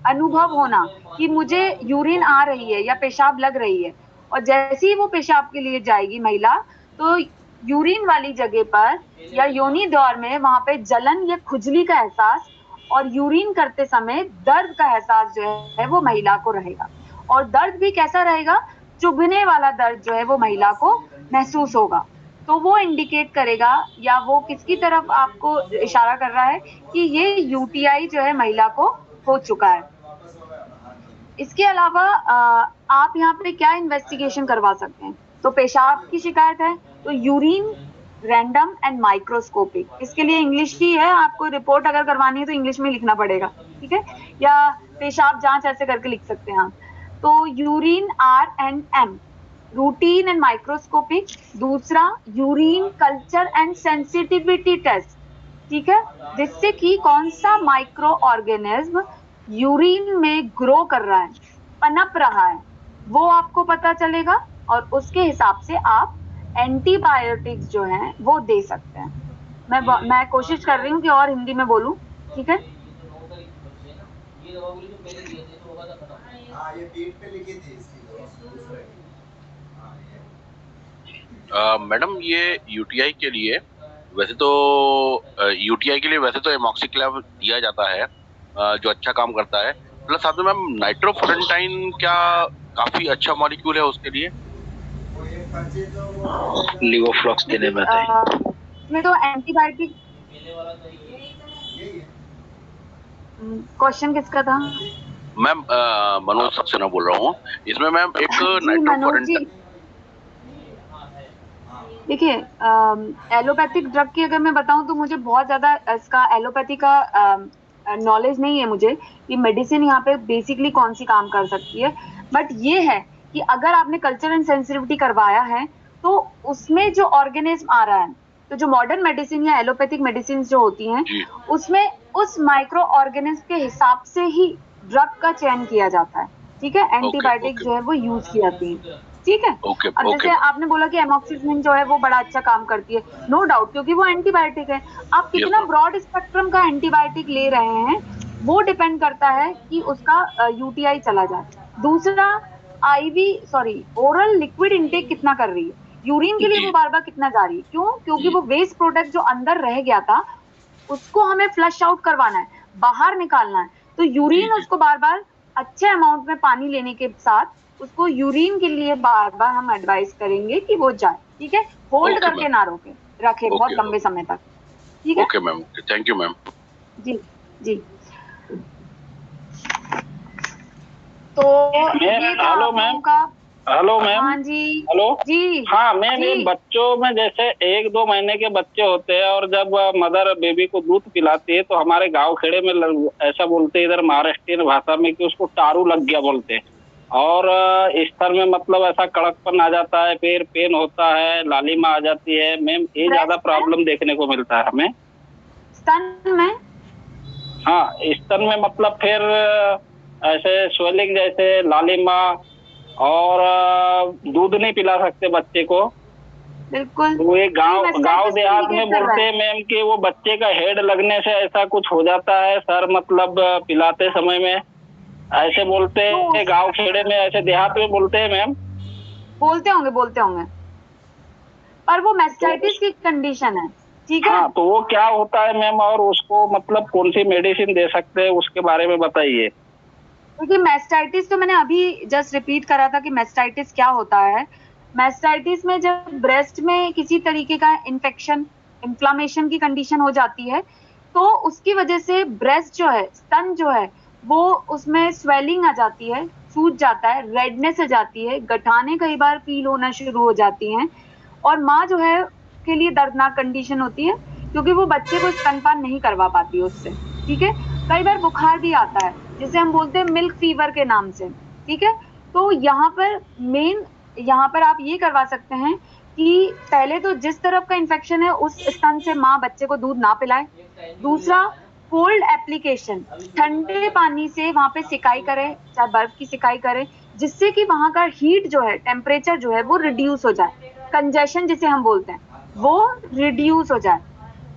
अनुभव होना कि मुझे यूरिन आ रही है या पेशाब लग रही है, और जैसे ही वो पेशाब के लिए जाएगी महिला तो यूरिन वाली जगह पर या योनि द्वार में वहां पे जलन या खुजली का एहसास और यूरिन करते समय दर्द का एहसास जो है वो महिला को रहेगा। और दर्द भी कैसा रहेगा, चुभने वाला दर्द जो है वो महिला को महसूस होगा। तो वो इंडिकेट करेगा या वो किसकी तरफ आपको इशारा कर रहा है कि ये UTI जो है महिला को हो चुका है। इसके अलावा आप यहाँ पे क्या इन्वेस्टिगेशन करवा सकते हैं, तो पेशाब की शिकायत है तो यूरिन रैंडम एंड माइक्रोस्कोपिक, इसके लिए इंग्लिश ही है, आपको रिपोर्ट अगर करवानी है तो इंग्लिश में लिखना पड़ेगा, ठीक है, या पेशाब जांच ऐसे करके लिख सकते हैं आप। तो urine R&M, routine and microscopic. दूसरा urine culture and sensitivity test, ठीक है, जिससे कि कौन सा माइक्रो ऑर्गेनिज्म यूरिन में ग्रो कर रहा है, पनप रहा है, वो आपको पता चलेगा और उसके हिसाब से आप एंटीबायोटिक्स जो हैं वो दे सकते हैं। मैं कोशिश कर रही हूँ कि और हिंदी में बोलूं, ठीक है। मैडम ये UTI के लिए वैसे तो एमॉक्सिक्लाव दिया जाता है जो अच्छा काम करता है, प्लस साथ में मैम नाइट्रोफोरेंटाइन क्या काफी अच्छा मॉलिक्यूल है उसके लिए? लिवोफ्लॉक्स के लिए बताइए। इसमें तो एंटीबायोटिक, क्वेश्चन किसका था? मैम मनोज सक्सेना बोल रहा हूँ। इसमें मैम एक नाइट्रोफोरेंटाइन, देखिए एलोपैथिक ड्रग की अगर मैं बताऊं तो मुझे बहुत ज्यादा इसका एलोपैथी का नॉलेज नहीं है मुझे कि मेडिसिन यहाँ पे बेसिकली कौन सी काम कर सकती है, बट ये है कि अगर आपने कल्चर एंड सेंसिटिविटी करवाया है तो उसमें जो ऑर्गेनिज्म आ रहा है, तो जो मॉडर्न मेडिसिन या एलोपैथिक मेडिसिन जो होती हैं उसमें उस माइक्रो ऑर्गेनिज्म के हिसाब से ही ड्रग का चयन किया जाता है, ठीक है। एंटीबायोटिक जो है वो यूज की जाती है, ठीक है। अब जैसे आपने बोला कि एमॉक्सिसिलिन जो है वो बड़ा अच्छा काम करती है, नो डाउट, क्योंकि वो एंटीबायोटिक है। आप कितना ब्रॉड स्पेक्ट्रम का एंटीबायोटिक ले रहे हैं वो डिपेंड करता है कि उसका यूटीआई चला जाए। दूसरा, ओरल लिक्विड इनटेक कितना कर रही है, यूरिन के लिए वो बार बार कितना जा रही है, क्यों? क्योंकि वो वेस्ट प्रोडक्ट जो अंदर रह गया था उसको हमें फ्लश आउट करवाना है, बाहर निकालना है। तो यूरिन उसको बार बार अच्छे अमाउंट में पानी लेने के साथ उसको यूरिन के लिए बार बार हम एडवाइस करेंगे कि वो जाए, ठीक है। होल्ड करके ना रखे बहुत लंबे समय तक, ठीक है। Okay ma'am, thank you ma'am. जी जी। तो ये था हेलो मैम। का। Hello ma'am. हाँ जी। हेलो जी। हाँ मैम, ये बच्चों में जैसे 1-2 महीने के बच्चे होते हैं और जब मदर बेबी को दूध पिलाती है तो हमारे गांव खेड़े में ऐसा बोलते हैं इधर महाराष्ट्रीय भाषा में कि उसको टारू लग गया बोलते हैं, और स्तर में मतलब ऐसा कड़कपन आ जाता है, फिर पेन होता है, लालिमा आ जाती है। मैम ये ज्यादा प्रॉब्लम देखने को मिलता है हमें। स्तन में? हाँ, स्तन में मतलब फिर ऐसे स्वेलिंग जैसे लालिमा, और दूध नहीं पिला सकते बच्चे को। बिल्कुल। वो एक गांव देहात में बोलते हैं मैम कि वो बच्चे का हेड लगने से ऐसा कुछ हो जाता है सर, मतलब पिलाते समय में ऐसे बोलते हैं। गांव खेड़े में ऐसे देहात में बोलते हैं मैम। बोलते होंगे पर वो मैस्टाइटिस की कंडीशन है, ठीक है। हाँ, तो वो क्या होता है मैम, और उसको मतलब कौन सी मेडिसिन दे सकते हैं उसके बारे में बताइए। देखिए मैस्टाइटिस तो मैंने अभी जस्ट रिपीट करा था कि मैस्टाइटिस क्या होता है। मैस्टाइटिस में जब ब्रेस्ट में किसी तरीके का इन्फेक्शन, इन्फ्लामेशन की कंडीशन हो जाती है तो उसकी वजह से ब्रेस्ट जो है, स्तन जो है, वो उसमें स्वेलिंग आ जाती है, सूज जाता है, रेडनेस आ जाती है, गठाने कई बार फील होना शुरू हो जाती हैं, और माँ जो है के लिए दर्दनाक कंडीशन होती है क्योंकि वो बच्चे को स्तनपान नहीं करवा पाती उससे, ठीक है। कई बार बुखार भी आता है जिसे हम बोलते हैं मिल्क फीवर के नाम से, ठीक है। तो यहाँ पर आप ये करवा सकते हैं कि पहले तो जिस तरफ का इन्फेक्शन है उस स्तन से माँ बच्चे को दूध ना पिलाए। दूसरा, कोल्ड एप्लीकेशन, ठंडे पानी से वहां पे सिकाई करे, चाहे बर्फ की सिकाई करे, जिससे कि वहां का हीट जो है, टेम्परेचर जो है वो रिड्यूस हो जाए, कंजेशन जिसे हम बोलते हैं वो रिड्यूस हो जाए।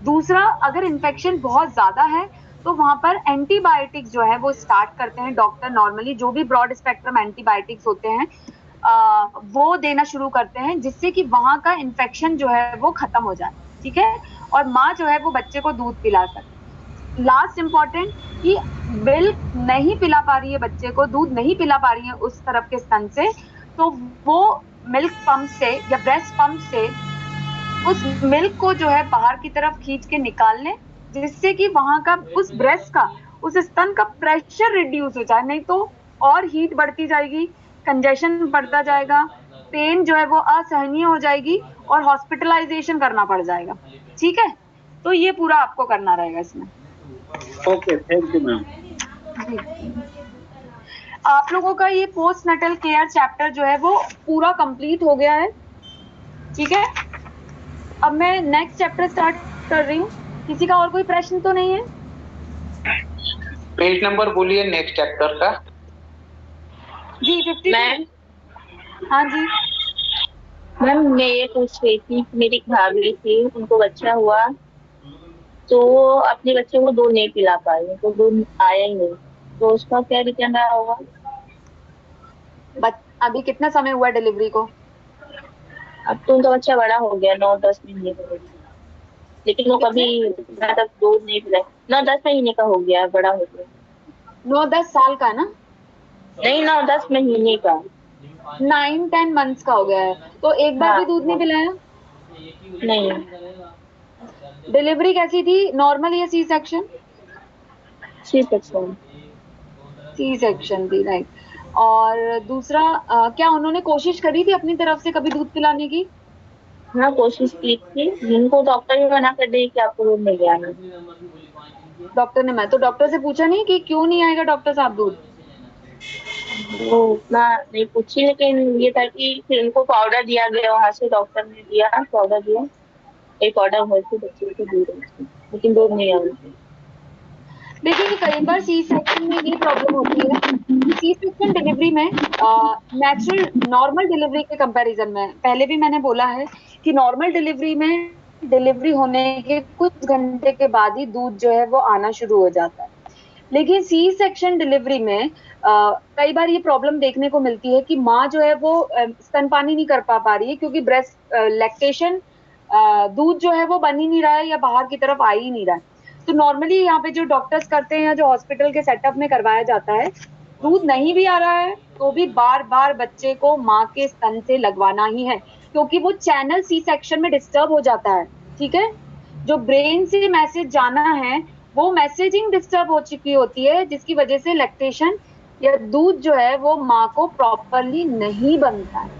दूसरा, अगर इन्फेक्शन बहुत ज्यादा है तो वहां पर एंटीबायोटिक्स जो है वो स्टार्ट करते हैं डॉक्टर, नॉर्मली जो भी ब्रॉड स्पेक्ट्रम एंटीबायोटिक्स होते हैं वो देना शुरू करते हैं, जिससे कि वहां का इन्फेक्शन जो है वो खत्म हो जाए, ठीक है, और माँ जो है वो बच्चे को दूध पिला सके। लास्ट इम्पॉर्टेंट कि मिल्क नहीं पिला पा रही है बच्चे को, दूध नहीं पिला पा रही है उस तरफ के स्तन से, तो वो मिल्क पंप से या ब्रेस्ट पंप से उस मिल्क को जो है बाहर की तरफ खींच के निकाल लें, जिससे कि वहां का उस ब्रेस्ट का, उस स्तन का प्रेशर रिड्यूस हो जाए, नहीं तो और हीट बढ़ती जाएगी, कंजेशन बढ़ता जाएगा, पेन जो है वो असहनीय हो जाएगी और हॉस्पिटलाइजेशन करना पड़ जाएगा, ठीक है। तो ये पूरा आपको करना रहेगा इसमें। Okay, thank you ma'am. आप लोगों का ये पोस्ट नटल केयर चैप्टर जो है वो पूरा कंप्लीट हो गया है, ठीक है। अब मैं नेक्स्ट चैप्टर स्टार्ट कर रही हूँ। किसी का और कोई प्रश्न तो नहीं है? पेज नंबर बोलिए नेक्स्ट चैप्टर का। जी 50। मैम, हाँ जी मैम मैं ये पूछ रही थी, मेरी भाभी थी, उनको बच्चा हुआ तो वो अपने बच्चे को दूध नहीं पिला पाई, तो दूध आया ही नहीं, तो उसका क्या रिटर्न रहा होगा? अभी कितना समय हुआ डिलीवरी को? अब तो उनका बच्चा बड़ा हो गया, 9-10 महीने का हो गया, लेकिन वो कभी मतलब दूध नहीं पिलाया। 9-10 महीने का हो गया, बड़ा हो गया। 9-10 साल का ना? नहीं, 9-10 महीने का। 9-10 मंथ्स का हो गया है, तो एक बार हाँ, भी दूध नहीं पिलाया? नहीं। डिलीवरी कैसी थी, नॉर्मल या C section? C-section। C section थी, राइट। और दूसरा क्या उन्होंने कोशिश करी थी अपनी तरफ से कभी दूध पिलाने की? हाँ, कोशिश की थी, उनको डॉक्टर भी मना कर दी कि आपको दूध नहीं आना। डॉक्टर ने तो डॉक्टर से पूछा नहीं कि क्यों नहीं आएगा डॉक्टर साहब दूध? वो उतना नहीं पूछी, लेकिन ये था कि फिर उनको पाउडर दिया गया, वहां से डॉक्टर ने दिया पाउडर, दिया एक ऑर्डर हुए थे बच्चे को दूध, लेकिन दूध नहीं आ रही। देखिए कई बार सी सेक्शन में ये प्रॉब्लम होती है, सी सेक्शन डिलीवरी में नेचुरल नॉर्मल डिलीवरी के कंपैरिजन में, पहले भी मैंने बोला है कि नॉर्मल डिलीवरी में डिलीवरी होने के कुछ घंटे के बाद ही दूध जो है वो आना शुरू हो जाता है। लेकिन सी सेक्शन डिलीवरी में कई बार ये प्रॉब्लम देखने को मिलती है कि माँ जो है वो स्तनपानी नहीं कर पा रही है, क्योंकि ब्रेस्ट लैक्टेशन दूध जो है वो बन ही नहीं रहा है या बाहर की तरफ आ ही नहीं रहा है। तो नॉर्मली यहाँ पे जो डॉक्टर्स करते हैं या जो हॉस्पिटल के सेटअप में करवाया जाता है, दूध नहीं भी आ रहा है तो भी बार बार बच्चे को माँ के स्तन से लगवाना ही है, क्योंकि वो चैनल सी सेक्शन में डिस्टर्ब हो जाता है। ठीक है, जो ब्रेन से मैसेज जाना है वो मैसेजिंग डिस्टर्ब हो चुकी होती है, जिसकी वजह से लैक्टेशन या दूध जो है वो माँ को प्रॉपरली नहीं बनता है।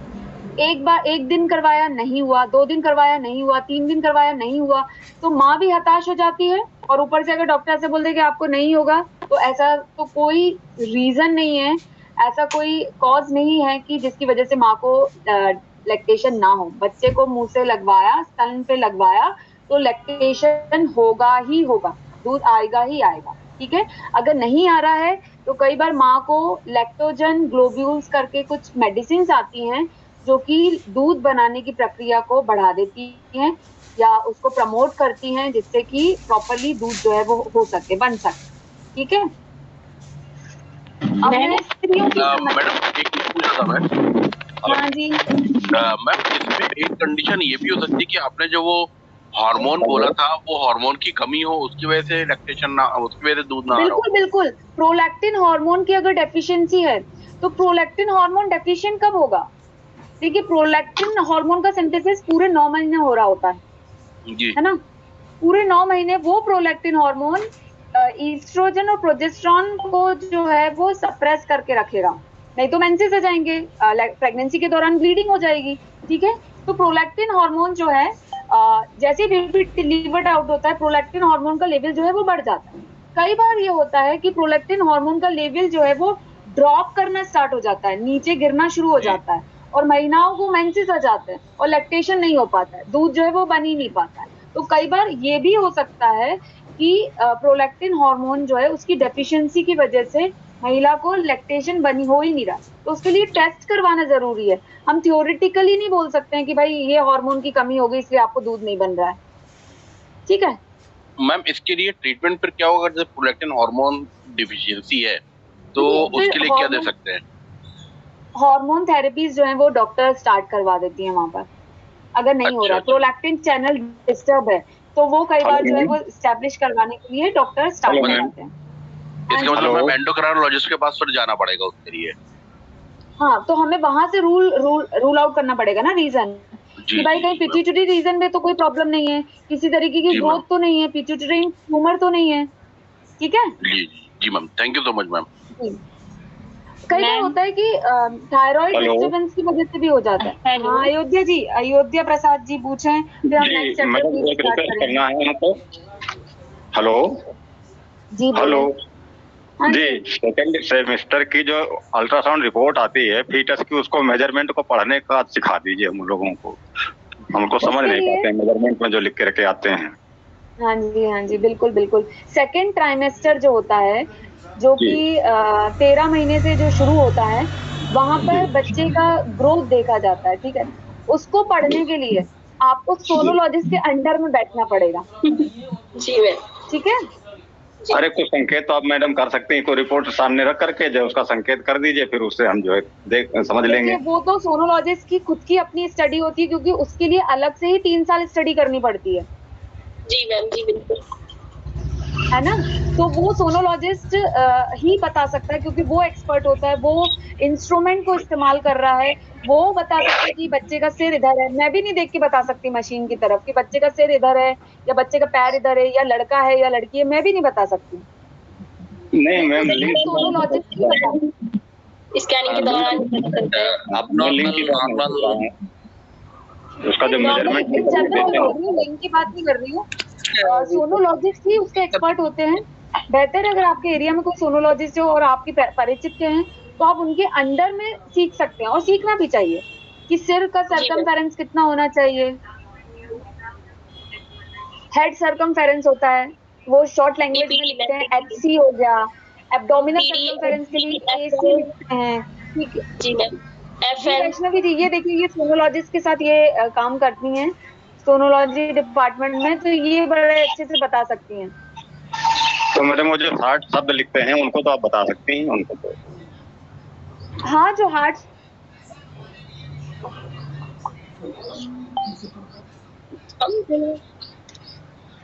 एक दिन करवाया नहीं हुआ, 2 दिन करवाया नहीं हुआ, 3 दिन करवाया नहीं हुआ, तो माँ भी हताश हो जाती है। और ऊपर से अगर डॉक्टर से बोल दे कि आपको नहीं होगा, तो ऐसा तो कोई रीजन नहीं है, ऐसा कोई कॉज नहीं है कि जिसकी वजह से माँ को लैक्टेशन ना हो। बच्चे को मुंह से लगवाया, स्तन पे लगवाया, तो लैक्टेशन होगा ही होगा, दूध आएगा ही आएगा। ठीक है, अगर नहीं आ रहा है तो कई बार माँ को लैक्टोजन ग्लोब्यूल्स करके कुछ मेडिसिन आती हैं जो कि दूध बनाने की प्रक्रिया को बढ़ा देती हैं या उसको प्रमोट करती हैं, जिससे कि प्रॉपरली दूध जो है वो हो सके, बन सके। ठीक है, मैडम एक चीज पूछा था मैं। हाँ जी मैम, इसमें एक कंडीशन ये भी हो सकती है कि आपने जो वो हार्मोन बोला था, वो हार्मोन की कमी हो, उसकी वजह से लैक्टेशन ना, उसकी वजह से दूध ना आ रहा हो। बिल्कुल बिल्कुल, प्रोलैक्टिन हार्मोन की अगर डेफिशिएंसी है तो प्रोलैक्टिन हार्मोन डेफिशिएंट कब होगा? देखिए प्रोलैक्टिन हार्मोन का सिंथेसिस पूरे 9 महीने हो रहा होता जी, है ना, पूरे 9 महीने वो प्रोलैक्टिन हार्मोन ईस्ट्रोजन और प्रोजेस्टेरॉन को जो है वो सप्रेस करके रखेगा, नहीं तो मेंसेस आ जाएंगे, प्रेगनेंसी के दौरान ब्लीडिंग हो जाएगी। ठीक है, तो प्रोलैक्टिन हार्मोन जो है जैसे ही बेबी डिलीवर्ड आउट होता है, प्रोलैक्टिन हार्मोन का लेवल जो है वो बढ़ जाता है। कई बार ये होता है कि प्रोलैक्टिन हार्मोन का लेवल जो है वो ड्रॉप करना स्टार्ट हो जाता है, नीचे गिरना शुरू हो जाता है, और महिलाओं को मेंसेस आ जाते हैं और लैक्टेशन नहीं हो पाता है, दूध जो है वो बन ही नहीं पाता है। तो कई बार ये भी हो सकता है कि प्रोलैक्टिन हार्मोन जो है उसकी डेफिशिएंसी की वजह से महिला को लैक्टेशन बनी हो ही नहीं रहा, तो उसके लिए टेस्ट करवाना जरूरी है। हम थियोरेटिकली नहीं बोल सकते हैं कि भाई ये हार्मोन की कमी हो गई इसलिए आपको दूध नहीं बन रहा है। ठीक है मैम, इसके लिए ट्रीटमेंट फिर क्या होगा? जैसे प्रोलैक्टिन हार्मोन डिफिशियंसी है तो उसके लिए क्या दे सकते हैं? हार्मोन थेरेपीज जो है वो डॉक्टर स्टार्ट करवा देती है वहां पर, अगर नहीं हो रहा, प्रोलैक्टिन चैनल डिस्टर्ब है तो वो कई बार जो है वो एस्टैब्लिश करवाने के लिए डॉक्टर स्टार्ट करवाते हैं। इसका मतलब मैम एंडोक्राइनोलॉजिस्ट के पास फिर जाना पड़ेगा उसके लिए? हाँ, तो हमें वहां से रूल आउट करना पड़ेगा ना रीजन, कि भाई कहीं पिट्यूटरी रीजन में तो कोई प्रॉब्लम नहीं है, किसी तरीके की ग्रोथ तो नहीं है, पिट्यूटरी ट्यूमर तो नहीं है। ठीक है जी ma'am, thank you so much ma'am. कई बार होता है कि थायराइड डिस्टर्बेंस की वजह से भी हो जाता है। हाँ अयोध्या जी, अयोध्या प्रसाद जी पूछें, फिर हम नेक्स्ट चैप्टर स्टार्ट करेंगे। हेलो जी, हेलो जी, सेकंड सेमेस्टर की जो अल्ट्रासाउंड रिपोर्ट आती है फीटस की, उसको मेजरमेंट को पढ़ने का सिखा दीजिए हम लोगों को, हमको समझ नहीं पाते मेजरमेंट में जो लिख के आते हैं। हाँ जी बिल्कुल बिल्कुल। सेकंड ट्राइमेस्टर जो होता है, जो कि 13 महीने से जो शुरू होता है, वहां पर बच्चे का ग्रोथ देखा जाता है। ठीक है, उसको पढ़ने के लिए आपको सोनोलॉजिस्ट के अंडर में बैठना पड़ेगा। जी मैम। ठीक है, अरे कुछ संकेत तो आप मैडम कर सकते हैं, कोई रिपोर्ट सामने रख करके जो उसका संकेत कर दीजिए, फिर उससे हम जो है समझ लेंगे। वो तो सोनोलॉजिस्ट की खुद की अपनी स्टडी होती है, क्योंकि उसके लिए अलग से ही 3 साल स्टडी करनी पड़ती है। जी मैम, जी बिल्कुल। है ना। तो वो सोनोलॉजिस्ट ही बता सकता है, क्योंकि वो एक्सपर्ट होता है, वो इंस्ट्रूमेंट को इस्तेमाल कर रहा है, वो बता सकता है कि बच्चे का सिर इधर है। मैं भी नहीं देख के बता सकती मशीन की तरफ कि बच्चे का सिर इधर है या बच्चे का पैर इधर है या लड़का है या लड़की है, मैं भी नहीं बता सकती। नहीं मैम, लिंक सोनोलॉजिस्ट ही बता स्कैनिंग के दौरान आपने लिंक की बात नहीं कर रहा है। उसका जो मेजरमेंट लिंक की बात नहीं कर रही हूँ। सोनोलॉजिस्ट ही उसके एक्सपर्ट होते हैं। बेहतर है अगर आपके एरिया में कोई सोनोलॉजिस्ट हो और आपके परिचित के हैं तो आप उनके अंडर में सीख सकते हैं, और सीखना भी चाहिए कि सिर का सर्कमफेरेंस कितना होना चाहिए। हेड सर्कमफेरेंस होता है, वो शॉर्ट लैंग्वेज में लिखते हैं HC हो गया। एब्डोमिनल सर्कमफेरेंस के लिए AC लिखते हैं। ठीक है जी मैम। वैष्णवी जी, ये देखिए, ये सोनोलॉजिस्ट के साथ ये काम करती हैं सोनोलॉजी डिपार्टमेंट में, तो ये बड़े अच्छे से बता सकती हैं। तो मैडम वो जो हार्ट शब्द लिखते हैं उनको तो आप बता सकती हैं उनको तो। हाँ, जो हार्ट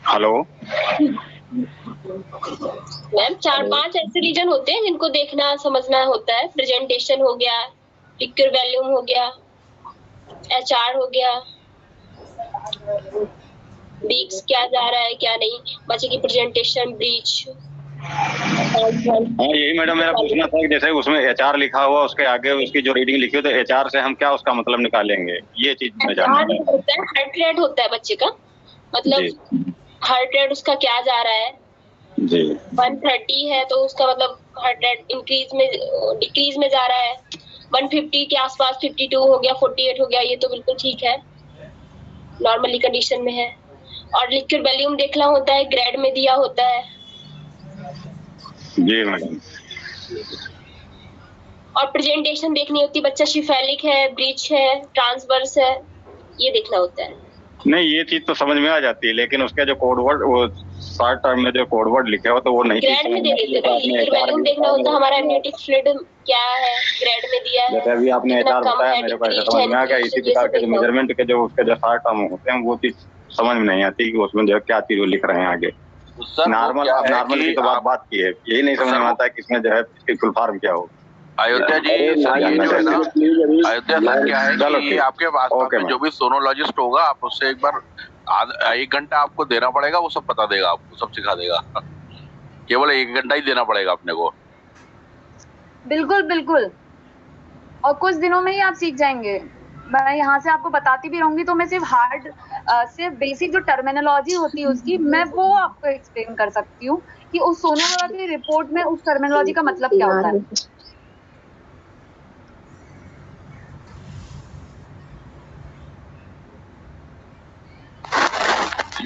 हेलो मैम, 4-5 ऐसे रीजन होते हैं जिनको देखना समझना होता है। प्रेजेंटेशन हो गया, लिक्विड वॉल्यूम हो गया, HR हो गया, बीक्स क्या जा रहा है क्या नहीं, बच्चे की प्रेजेंटेशन, ब्रीच। हाँ यही मैडम मेरा पूछना था कि जैसे उसमें HR लिखा हुआ, उसके आगे उसकी जो रीडिंग लिखी हो, तो HR से हम क्या उसका मतलब निकालेंगे, ये चीज मैं जानना है। हार्ट रेट होता है बच्चे का, मतलब हार्ट रेट उसका क्या जा रहा है जी। 130 है तो उसका मतलब हार्ट रेट इंक्रीज में डिक्रीज में जा रहा है। 150 के आसपास, 52 हो गया, 48 हो गया, ये तो बिल्कुल ठीक है, नॉर्मली कंडीशन में है। और लिक्विड वॉल्यूम देखना होता है, ग्रेड में दिया होता है। जी मैडम। और प्रेजेंटेशन देखनी होती है, बच्चा शिफेलिक है, ब्रीच है, ट्रांसवर्स है, ये देखना होता है। नहीं ये चीज तो समझ में आ जाती है, लेकिन उसका जो कोड वर्ड, वो शॉर्ट टर्म में जो कोड वर्ड लिखे हो तो वो नहीं। ग्रेड में दे देते हैं, लिक्विड वॉल्यूम देखना होता है, हमारा एमनियोटिक फ्लूइड क्या है, ग्रेड में दिया है। जैसे अभी आपने HR बताया, मेरे को ऐसा समझ में आ गया। इसी प्रकार के जो मेजरमेंट के जो उसके जो शॉर्ट टर्म होते हैं वो चीज समझ में नहीं आती कि उसमें जो क्या चीज लिख रहे हैं आगे। नॉर्मल आप नॉर्मल की तो बात की है, यही नहीं समझ में आता है कि इसमें जो है इसकी फुल फॉर्म क्या हो। अयोध्या जी सर, ये जो है ना, अयोध्या सर क्या है कि आपके पास में जो भी सोनोलॉजिस्ट होगा, आप उससे एक बार 1 घंटा आपको देना पड़ेगा, वो सब बता देगा आपको, सब सिखा देगा। केवल 1 घंटा ही देना पड़ेगा अपने को। बिल्कुल बिल्कुल, और कुछ दिनों में ही आप सीख जाएंगे। मैं यहाँ से आपको बताती भी रहूंगी, तो मैं सिर्फ बेसिक जो टर्मिनोलॉजी होती है उसकी, मैं वो आपको एक्सप्लेन कर सकती हूँ कि उस सोनोग्राफी रिपोर्ट में उस टर्मिनोलॉजी का मतलब क्या होता है।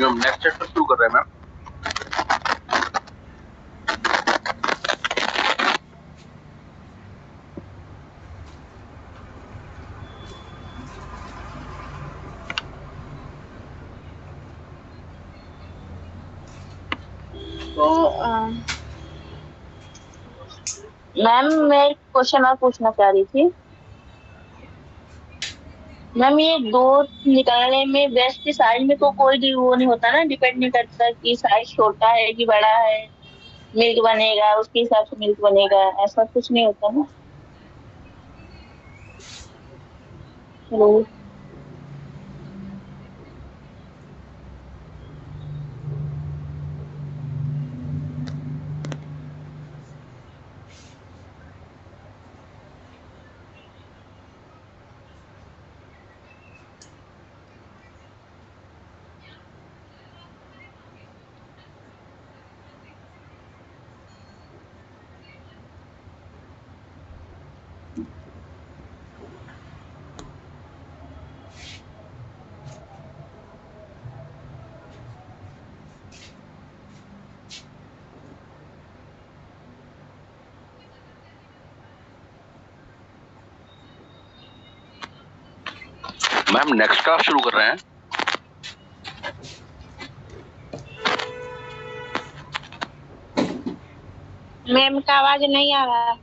नेक्स्ट चैप्टर शुरू कर रहे हैं मैम। तो मैम, मैं एक क्वेश्चन और पूछना चाह रही थी। मैम, ये दूध निकालने में वेस्ट की साइज में तो कोई वो नहीं होता ना, डिपेंड नहीं करता कि साइज छोटा है कि बड़ा है, मिल्क बनेगा उसके हिसाब से मिल्क बनेगा, ऐसा कुछ नहीं होता ना। हेलो मैम, नेक्स्ट क्लास शुरू कर रहे हैं। मैम का आवाज नहीं आ रहा है।